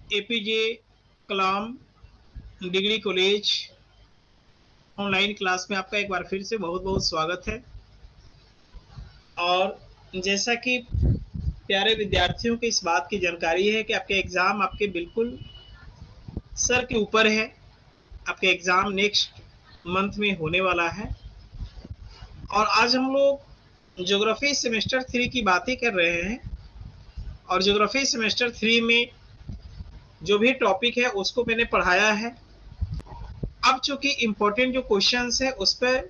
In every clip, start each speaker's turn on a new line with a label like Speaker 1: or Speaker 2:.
Speaker 1: APJ कलाम degree college online class में आपका एक बार फिर से बहुत बहुत स्वागत है। और जैसा कि प्यारे विद्यार्थियों को इस बात की जानकारी है कि आपके एग्ज़ाम आपके बिल्कुल सर के ऊपर है। आपके एग्ज़ाम नेक्स्ट मंथ में होने वाला है और आज हम लोग ज्योग्राफी सेमेस्टर 3 की बातें कर रहे हैं। और ज्योग्राफी सेमेस्टर 3 में जो भी टॉपिक है उसको मैंने पढ़ाया है। अब चूंकि इम्पोर्टेंट जो क्वेश्चंस है उस पर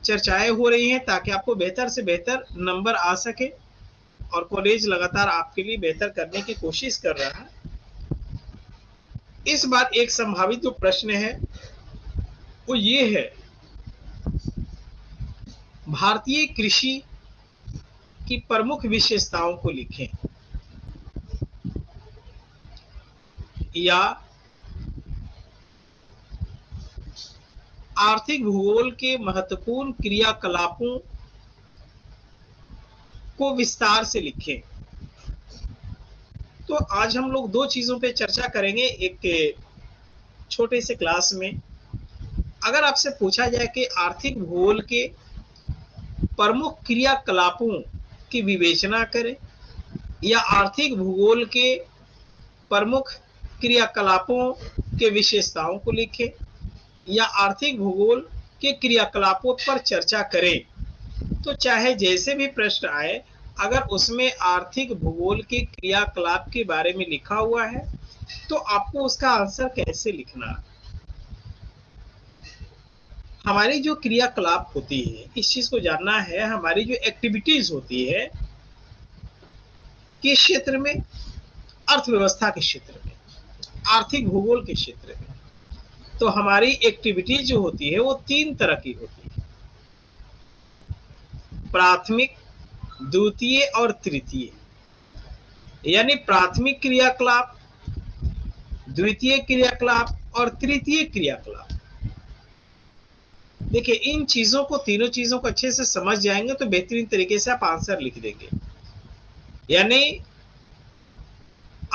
Speaker 1: चर्चाएं हो रही हैं ताकि आपको बेहतर से बेहतर नंबर आ सके और कॉलेज लगातार आपके लिए बेहतर करने की कोशिश कर रहा है। इस बार एक संभावित जो प्रश्न है वो ये है, भारतीय कृषि की प्रमुख विशेषताओं को लिखें। या आर्थिक भूगोल के महत्वपूर्ण क्रियाकलापों को विस्तार से लिखें। तो आज हम लोग दो चीजों पे चर्चा करेंगे एक छोटे से क्लास में। अगर आपसे पूछा जाए कि आर्थिक भूगोल के प्रमुख क्रियाकलापों की विवेचना करें या आर्थिक भूगोल के प्रमुख क्रियाकलापों के विशेषताओं को लिखें या आर्थिक भूगोल के क्रियाकलापों पर चर्चा करें, तो चाहे जैसे भी प्रश्न आए, अगर उसमें आर्थिक भूगोल के क्रियाकलाप के बारे में लिखा हुआ है तो आपको उसका आंसर कैसे लिखना है। हमारी जो क्रियाकलाप होती है इस चीज को जानना है। हमारी जो एक्टिविटीज होती है किस क्षेत्र में, अर्थव्यवस्था के क्षेत्र में, आर्थिक भूगोल के क्षेत्र में। तो हमारी एक्टिविटीज जो होती है वो तीन तरह की होती है, प्राथमिक, द्वितीय और तृतीय। यानी प्राथमिक क्रियाकलाप, द्वितीय क्रियाकलाप और तृतीय क्रियाकलाप। देखिए, इन चीजों को, तीनों चीजों को अच्छे से समझ जाएंगे तो बेहतरीन तरीके से आप आंसर लिख देंगे। यानी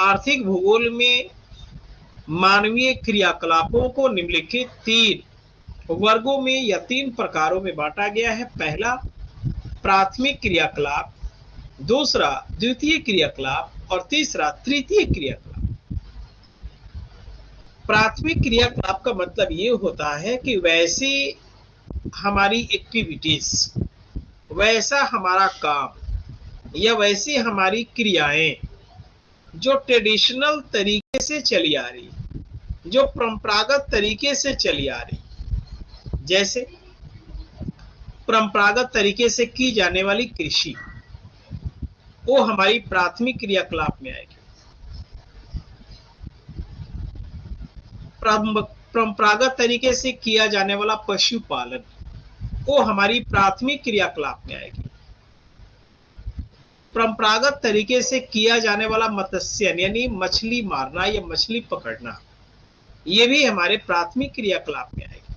Speaker 1: आर्थिक भूगोल में मानवीय क्रियाकलापों को निम्नलिखित तीन वर्गों में या तीन प्रकारों में बांटा गया है। पहला प्राथमिक क्रियाकलाप, दूसरा द्वितीय क्रियाकलाप और तीसरा तृतीय क्रियाकलाप। प्राथमिक क्रियाकलाप का मतलब ये होता है कि वैसी हमारी एक्टिविटीज, वैसा हमारा काम या वैसी हमारी क्रियाएं जो ट्रेडिशनल तरीके से चली आ रही, जो परंपरागत तरीके से चली आ रही, जैसे परंपरागत तरीके से की जाने वाली कृषि, वो हमारी प्राथमिक क्रियाकलाप में आएगी। परंपरागत तरीके से किया जाने वाला पशुपालन, वो हमारी प्राथमिक क्रियाकलाप में आएगी। परंपरागत तरीके से किया जाने वाला मत्स्यन यानी मछली मारना या मछली पकड़ना, ये भी हमारे प्राथमिक क्रियाकलाप में आएगी।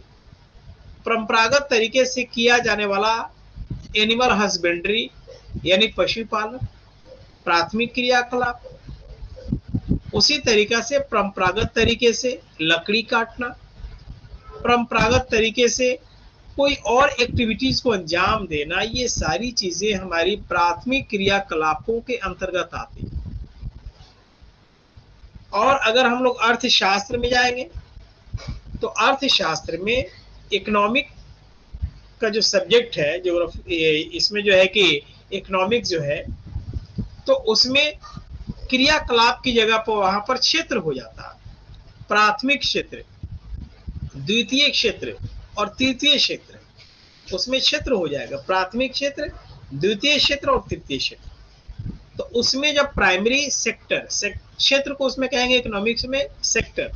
Speaker 1: परंपरागत तरीके से किया जाने वाला एनिमल हस्बेंड्री यानी पशुपालन, प्राथमिक क्रियाकलाप। उसी तरीका से परंपरागत तरीके से लकड़ी काटना, परंपरागत तरीके से कोई और एक्टिविटीज को अंजाम देना, ये सारी चीजें हमारी प्राथमिक क्रियाकलापों के अंतर्गत आती हैं। और अगर हम लोग अर्थशास्त्र में जाएंगे तो अर्थशास्त्र में इकोनॉमिक का जो सब्जेक्ट है, जो इसमें जो है कि इकोनॉमिक्स जो है, तो उसमें क्रियाकलाप की जगह पर वहां पर क्षेत्र हो जाता है। प्राथमिक क्षेत्र, द्वितीय क्षेत्र और तृतीय क्षेत्र, उसमें क्षेत्र हो जाएगा। प्राथमिक क्षेत्र, द्वितीय क्षेत्र और तृतीय क्षेत्र। तो उसमें जब प्राइमरी सेक्टर, क्षेत्र को उसमें कहेंगे इकोनॉमिक्स में सेक्टर।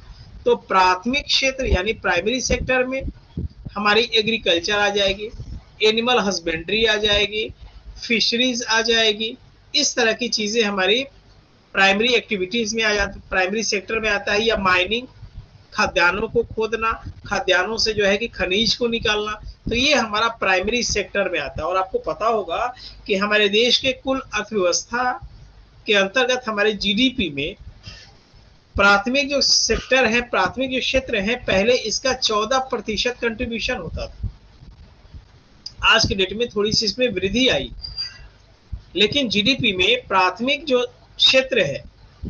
Speaker 1: तो प्राथमिक क्षेत्र यानी प्राइमरी सेक्टर में हमारी एग्रीकल्चर आ जाएगी, एनिमल हस्बेंड्री आ जाएगी, फिशरीज आ जाएगी। इस तरह की चीजें हमारी प्राइमरी एक्टिविटीज में आ जाती, प्राइमरी सेक्टर में आता है। या माइनिंग, खाद्यान्नों को खोदना, खाद्यान्नों से जो है कि खनिज को निकालना, तो ये हमारा प्राइमरी सेक्टर में आता है। और आपको पता होगा कि हमारे देश के कुल अर्थव्यवस्था के अंतर्गत हमारे जीडीपी में प्राथमिक जो सेक्टर है, प्राथमिक जो क्षेत्र है, पहले इसका 14% कंट्रीब्यूशन होता था। आज के डेट में थोड़ी सी इसमें वृद्धि आई, लेकिन जीडीपी में प्राथमिक जो क्षेत्र है,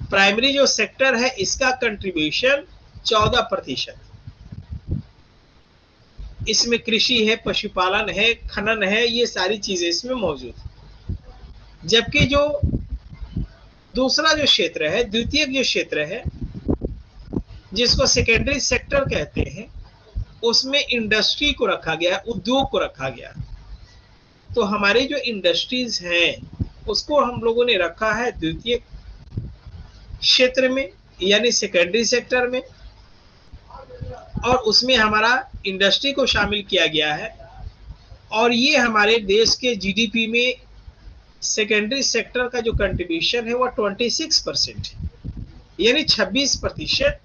Speaker 1: प्राइमरी जो सेक्टर है, इसका कंट्रीब्यूशन 14%। इसमें कृषि है, पशुपालन है, खनन है, ये सारी चीजें इसमें मौजूद है। जबकि जो दूसरा जो क्षेत्र है, द्वितीयक जो क्षेत्र है, जिसको सेकेंडरी सेक्टर कहते हैं, उसमें इंडस्ट्री को रखा गया है, उद्योग को रखा गया है। तो हमारी जो इंडस्ट्रीज हैं उसको हम लोगों ने रखा है द्वितीय क्षेत्र में, यानी सेकेंडरी सेक्टर में, और उसमें हमारा इंडस्ट्री को शामिल किया गया है। और ये हमारे देश के जीडीपी में सेकेंडरी सेक्टर का जो कंट्रीब्यूशन है वो 26% है, यानी 26%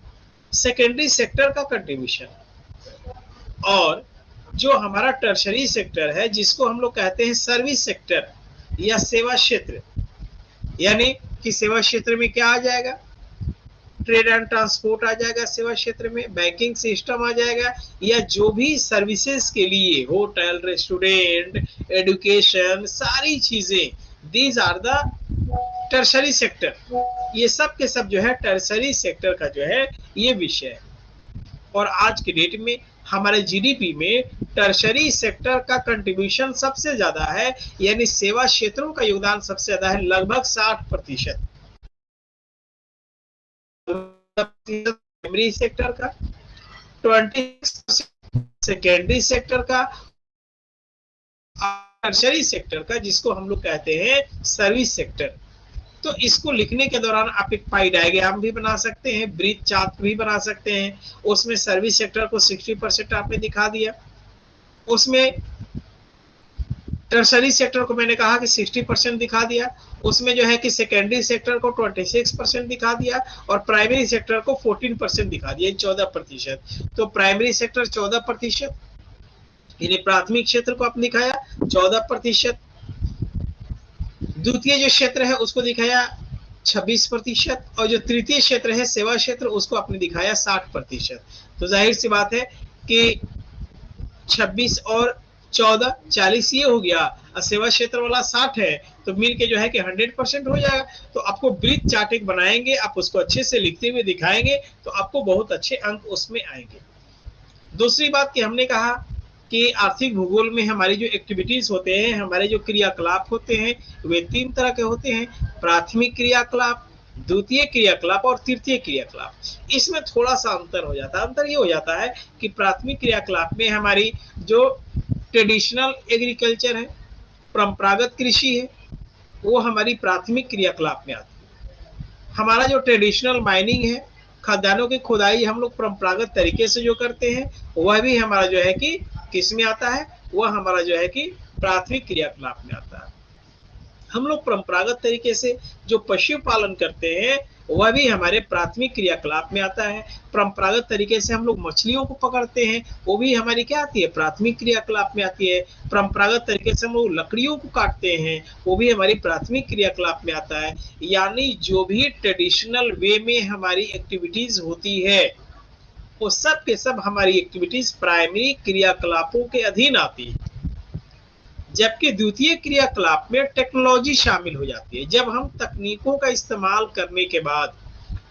Speaker 1: सेकेंडरी सेक्टर का कंट्रीब्यूशन। और जो हमारा टर्शरी सेक्टर है, जिसको हम लोग कहते हैं सर्विस सेक्टर या सेवा क्षेत्र, यानी कि सेवा क्षेत्र में क्या आ जाएगा, ट्रेड एंड ट्रांसपोर्ट आ जाएगा, सेवा क्षेत्र में बैंकिंग सिस्टम आ जाएगा, या जो भी सर्विसेज के लिए होटल, रेस्टोरेंट, एजुकेशन, सारी चीजें, these are the tertiary sector. ये सब के सब जो है टर्शरी सेक्टर का जो है ये विषय है। और आज के डेट में हमारे जीडीपी में टर्शरी सेक्टर का कंट्रीब्यूशन सबसे ज्यादा है, यानी सेवा क्षेत्रों का योगदान सबसे ज्यादा है, लगभग 60%। प्राइमरी सेक्टर का 20%, सेकेंडरी सेक्टर का, टर्शरी सेक्टर का, जिसको हम लोग कहते हैं सर्विस सेक्टर। तो इसको लिखने के दौरान आप एक पाई डायग्राम भी बना सकते हैं, ब्रीथ चार्ट भी बना सकते हैं। उसमें सर्विस सेक्टर को 60% आपने दिखा दिया, उसमें टर्शरी सेक्टर को मैंने कहा कि 60% दिखा दिया, उसमें जो है कि सेकेंडरी सेक्टर को 26% दिखा दिया, और प्राइमरी सेक्टर को 14% दिखा दिया, 14%। तो प्राइमरी सेक्टर 14%, यानी प्राथमिक क्षेत्र को आपने दिखाया 14%, द्वितीय जो क्षेत्र है उसको दिखाया 26%, और जो तृतीय क्षेत्र है सेवा क्षेत्र उसको आपने दिखाया 60%। तो जाहिर सी बात है कि 26 और 14 40 ये हो गया, और सेवा क्षेत्र वाला 60 है, तो मिल के जो है कि 100% हो जाएगा। तो आपको ब्रीथ चार्ट एक बनाएंगे, आप उसको अच्छे से लिखते हुए दिखाएंगे तो आपको बहुत अच्छे अंक उसमें आएंगे। दूसरी बात कि हमने कहा कि आर्थिक भूगोल में हमारी जो एक्टिविटीज होते हैं, हमारे जो क्रियाकलाप होते हैं, वे 3 तरह के होते हैं, प्राथमिक क्रियाकलाप, द्वितीय क्रियाकलाप और तृतीय क्रियाकलाप। इसमें थोड़ा सा अंतर हो जाता है। अंतर ये हो जाता है कि प्राथमिक क्रियाकलाप में हमारी जो ट्रेडिशनल एग्रीकल्चर है, परंपरागत कृषि है, वो हमारी प्राथमिक क्रियाकलाप में आती है। हमारा जो ट्रेडिशनल माइनिंग है, खदानों की खुदाई हम लोग परंपरागत तरीके से जो करते हैं, वह भी हमारा जो है कि किस में आता है, वह हमारा जो है कि प्राथमिक क्रियाकलाप में आता है। हम लोग परंपरागत तरीके से जो पशुपालन करते हैं वह भी हमारे प्राथमिक क्रियाकलाप में आता है। परंपरागत तरीके से हम लोग मछलियों को पकड़ते हैं, वो भी हमारी क्या आती है, प्राथमिक क्रियाकलाप में आती है। परंपरागत तरीके से हम लोग लकड़ियों को काटते हैं, वो भी हमारी प्राथमिक क्रियाकलाप में आता है। यानी जो भी ट्रेडिशनल वे में हमारी एक्टिविटीज होती है, वो सब के सब हमारी एक्टिविटीज प्राइमरी क्रियाकलापों के अधीन आती है। जबकि द्वितीय क्रियाकलाप में टेक्नोलॉजी शामिल हो जाती है। जब हम तकनीकों का इस्तेमाल करने के बाद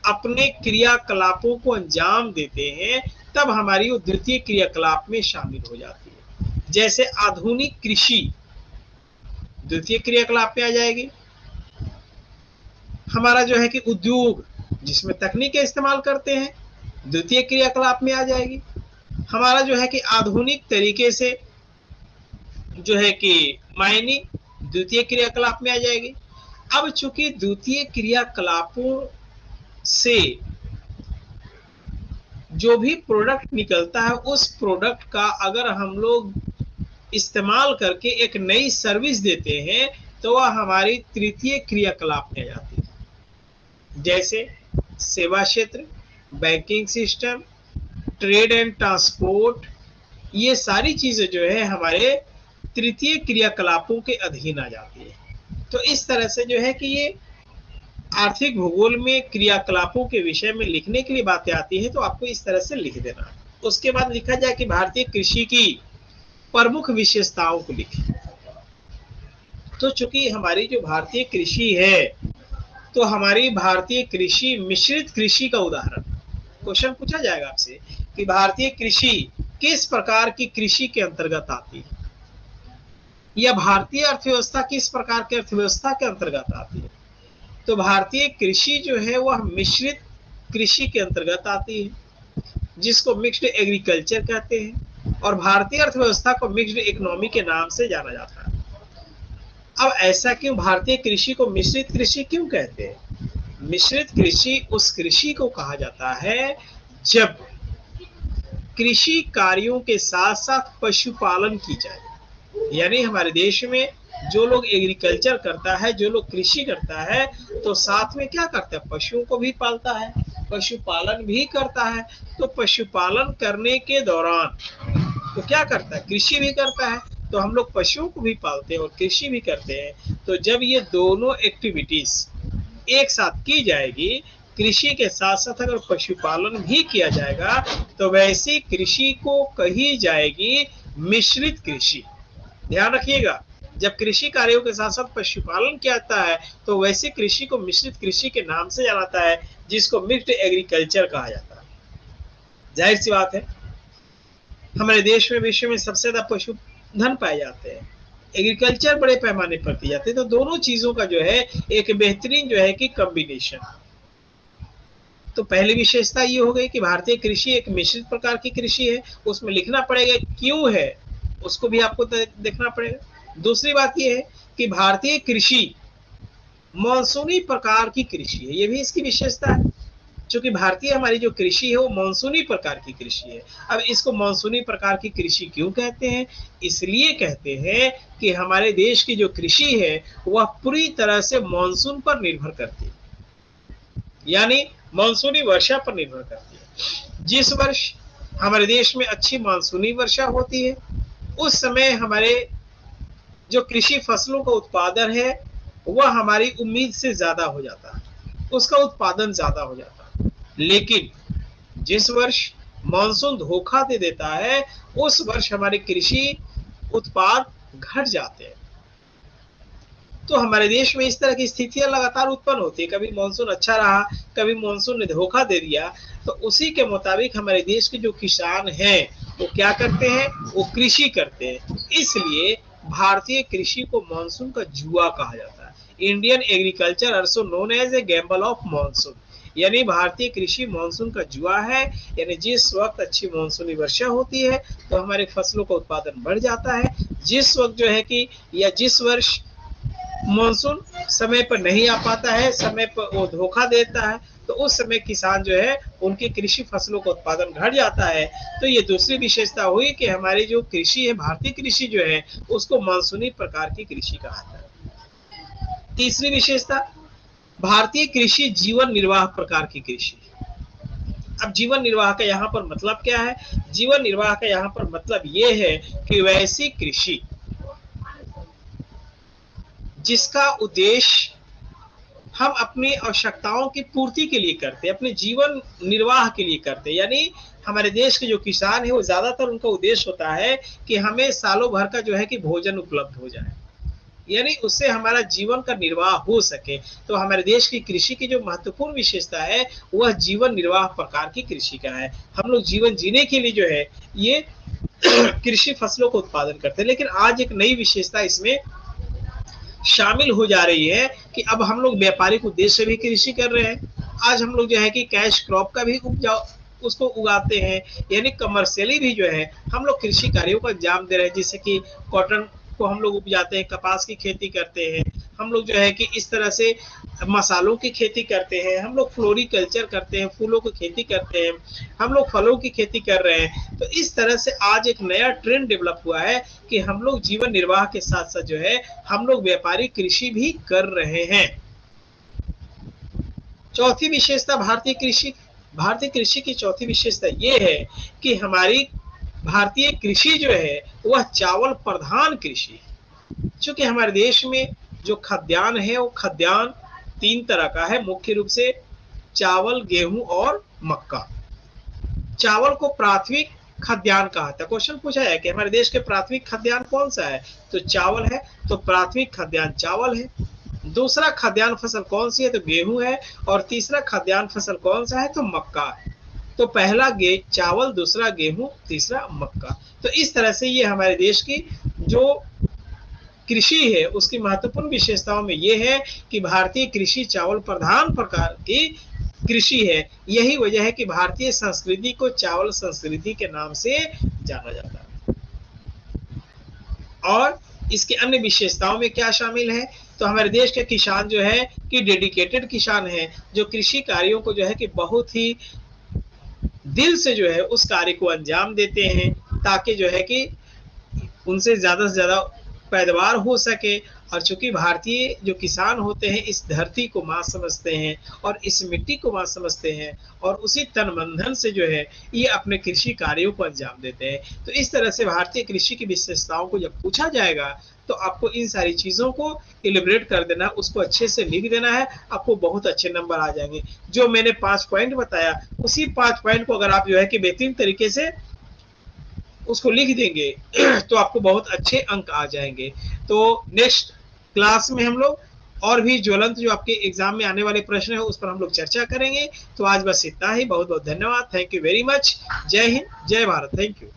Speaker 1: अपने क्रियाकलापों को अंजाम देते हैं, तब हमारी वो द्वितीय क्रियाकलाप में शामिल हो जाती है। जैसे आधुनिक कृषि द्वितीय क्रियाकलाप में आ जाएगी। हमारा जो है कि उद्योग जिसमें तकनीक का इस्तेमाल करते हैं, द्वितीय क्रियाकलाप में आ जाएगी। हमारा जो है कि आधुनिक तरीके से जो है कि माइनिंग द्वितीय क्रियाकलाप में आ जाएगी। अब चूंकि द्वितीय क्रियाकलापों से जो भी प्रोडक्ट निकलता है, उस प्रोडक्ट का अगर हम लोग इस्तेमाल करके एक नई सर्विस देते हैं, तो वह हमारी तृतीय क्रियाकलाप में आ जाती है। जैसे सेवा क्षेत्र, banking system, trade and transport, ये सारी चीजें जो है हमारे तृतीय क्रियाकलापों के अधीन आ जाती है। तो इस तरह से जो है कि ये आर्थिक भूगोल में क्रियाकलापों के विषय में लिखने के लिए बातें आती है तो आपको इस तरह से लिख देना है। उसके बाद लिखा जाए कि भारतीय कृषि की प्रमुख विशेषताओं को लिखें। तो चूंकि हमारी जो भारतीय कृषि है, तो हमारी भारतीय कृषि मिश्रित कृषि का उदाहरण, क्वेश्चन पूछा जाएगा आपसे कि भारतीय कृषि किस प्रकार की कृषि के अंतर्गत आती है, या भारतीय अर्थव्यवस्था किस प्रकार की अर्थव्यवस्था के अंतर्गत आती है। तो भारतीय कृषि जो है वह मिश्रित कृषि के अंतर्गत आती है, जिसको मिक्स्ड एग्रीकल्चर कहते हैं, और भारतीय अर्थव्यवस्था को मिक्स्ड इकोनॉमी के नाम से जाना जाता है। अब ऐसा क्यों, भारतीय कृषि को मिश्रित कृषि क्यों कहते हैं? मिश्रित कृषि उस कृषि को कहा जाता है जब कृषि कार्यों के साथ साथ पशुपालन की जाए। यानी हमारे देश में जो लोग एग्रीकल्चर करता है, जो लोग कृषि करता है, तो साथ में क्या करता है, पशुओं को भी पालता है, पशुपालन भी करता है। तो पशुपालन करने के दौरान तो क्या करता है, कृषि भी करता है। तो हम लोग पशुओं को भी पालते हैं और कृषि भी करते हैं। तो जब ये दोनों एक्टिविटीज एक साथ की जाएगी, कृषि के साथ साथ अगर पशुपालन भी किया जाएगा, तो वैसी कृषि को कही जाएगी मिश्रित कृषि। ध्यान रखिएगा, जब कृषि कार्यों के साथ साथ पशुपालन किया जाता है तो वैसी कृषि को मिश्रित कृषि के नाम से जाना जाता है, जिसको मिक्स्ड एग्रीकल्चर कहा जाता है। जाहिर सी बात है, हमारे देश में विश्व में सबसे ज्यादा पशुधन पाए जाते हैं, एग्रीकल्चर बड़े पैमाने पर की जाती है। तो दोनों चीजों का जो है एक बेहतरीन जो है कि कॉम्बिनेशन। तो पहली विशेषता ये हो गई कि भारतीय कृषि एक मिश्रित प्रकार की कृषि है। उसमें लिखना पड़ेगा क्यों है, उसको भी आपको देखना पड़ेगा। दूसरी बात ये है कि भारतीय कृषि मानसूनी प्रकार की कृषि है, ये भी इसकी विशेषता है। क्योंकि भारतीय हमारी जो कृषि है वो मानसूनी प्रकार की कृषि है। अब इसको मानसूनी प्रकार की कृषि क्यों कहते हैं? इसलिए कहते हैं कि हमारे देश की जो कृषि है वह पूरी तरह से मानसून पर निर्भर करती है, यानी मानसूनी वर्षा पर निर्भर करती है। जिस वर्ष हमारे देश में अच्छी मानसूनी वर्षा होती है, उस समय हमारे जो कृषि फसलों का उत्पादन है वह हमारी उम्मीद से ज्यादा हो जाता है, उसका उत्पादन ज्यादा हो जाता है। लेकिन जिस वर्ष मानसून धोखा दे देता है, उस वर्ष हमारे कृषि उत्पाद घट जाते हैं। तो हमारे देश में इस तरह की स्थितियां लगातार उत्पन्न होती है, कभी मानसून अच्छा रहा, कभी मानसून ने धोखा दे दिया। तो उसी के मुताबिक हमारे देश के जो किसान हैं वो क्या करते हैं, वो कृषि करते हैं। इसलिए भारतीय कृषि को मानसून का जुआ कहा जाता है। Indian agriculture also known as a gamble of monsoon, यानी भारतीय कृषि मानसून का जुआ है। यानी जिस वक्त अच्छी मानसूनी वर्षा होती है तो हमारे फसलों का उत्पादन बढ़ जाता है। जिस वक्त जो है कि या जिस वर्ष मानसून समय पर नहीं आ पाता है, समय पर वो धोखा देता है, तो उस समय किसान जो है उनकी कृषि फसलों का उत्पादन घट जाता है। तो ये दूसरी विशेषता हुई कि हमारी जो कृषि है, भारतीय कृषि जो है, उसको मानसूनी प्रकार की कृषि कहा जाता है। तीसरी विशेषता, भारतीय कृषि जीवन निर्वाह प्रकार की कृषि। अब जीवन निर्वाह का यहाँ पर मतलब क्या है? जीवन निर्वाह का यहाँ पर मतलब ये है कि वैसी कृषि जिसका उद्देश्य हम अपनी आवश्यकताओं की पूर्ति के लिए करते हैं, अपने जीवन निर्वाह के लिए करते हैं। यानी हमारे देश के जो किसान है वो ज्यादातर उनका उद्देश्य होता है कि हमें सालों भर का जो है कि भोजन उपलब्ध हो जाए, यानी उससे हमारा जीवन का निर्वाह हो सके। तो हमारे देश की कृषि की जो महत्वपूर्ण विशेषता है वह जीवन निर्वाह प्रकार की कृषि का है। हम लोग जीवन जीने के लिए जो है ये कृषि फसलों को उत्पादन करते हैं। लेकिन आज एक नई विशेषता इसमें शामिल हो जा रही है कि अब हम लोग व्यापारिक उद्देश्य से भी कृषि कर रहे हैं। आज हम लोग जो है कि कैश क्रॉप का भी उसको उगाते हैं, यानी कमर्शियली भी जो है हम लोग कृषि कार्यों को अंजाम दे रहे हैं। जैसे कि कॉटन को हम लोग उपजाते हैं, कपास की खेती करते हैं, हम लोग जो है कि इस तरह से मसालों की खेती करते हैं, हम लोग फ्लोरिकल्चर करते हैं, फूलों की खेती करते हैं, हम लोग फलों की खेती कर रहे हैं। तो इस तरह से आज एक नया ट्रेंड डेवलप हुआ है कि हम लोग जीवन निर्वाह के साथ साथ जो है हम लोग व्यापारिक कृषि भी कर रहे हैं। चौथी विशेषता भारतीय कृषि की चौथी विशेषता ये है कि हमारी भारतीय कृषि जो है वह चावल प्रधान कृषि है। चूंकि हमारे देश में जो खाद्यान्न है वो खाद्यान्न तीन तरह का है, मुख्य रूप से चावल, गेहूं और मक्का। चावल को प्राथमिक खाद्यान्न कहा था। क्वेश्चन पूछा है कि हमारे देश के प्राथमिक खाद्यान्न कौन सा है, तो चावल है, तो प्राथमिक खाद्यान्न चावल है। दूसरा खाद्यान्न फसल कौन सी है, तो गेहूं है। और तीसरा खाद्यान्न फसल कौन सा है, तो मक्का है। तो पहला चावल, दूसरा गेहूं, तीसरा मक्का। तो इस तरह से ये हमारे देश की जो कृषि है उसकी महत्वपूर्ण विशेषताओं में ये है कि भारतीय कृषि चावल प्रधान प्रकार की कृषि है। यही वजह है कि भारतीय संस्कृति को चावल संस्कृति के नाम से जाना जाता है। और इसके अन्य विशेषताओं में क्या शामिल है, तो हमारे देश के किसान जो है कि डेडिकेटेड किसान हैं, जो कृषि कार्यों को जो है कि बहुत ही दिल से जो है उस कार्य को अंजाम देते हैं, ताकि जो है कि उनसे ज्यादा से ज्यादा पैदावार हो सके। और चूंकि भारतीय जो किसान होते हैं इस धरती को मां समझते हैं और इस मिट्टी को मां समझते हैं, और उसी तन मन धन से जो है ये अपने कृषि कार्यों को अंजाम देते हैं। तो इस तरह से भारतीय कृषि की विशेषताओं को जब पूछा जाएगा तो आपको इन सारी चीजों को इलिब्रेट कर देना, उसको अच्छे से लिख देना है, आपको बहुत अच्छे नंबर आ जाएंगे। जो मैंने 5 पॉइंट बताया उसी 5 पॉइंट को अगर आप जो है कि बेहतरीन तरीके से उसको लिख देंगे तो आपको बहुत अच्छे अंक आ जाएंगे। तो नेक्स्ट क्लास में हम लोग और भी ज्वलंत जो आपके एग्जाम में आने वाले प्रश्न है उस पर हम लोग चर्चा करेंगे। तो आज बस इतना ही। बहुत बहुत धन्यवाद। Thank you very much. जय हिंद, जय भारत। Thank you.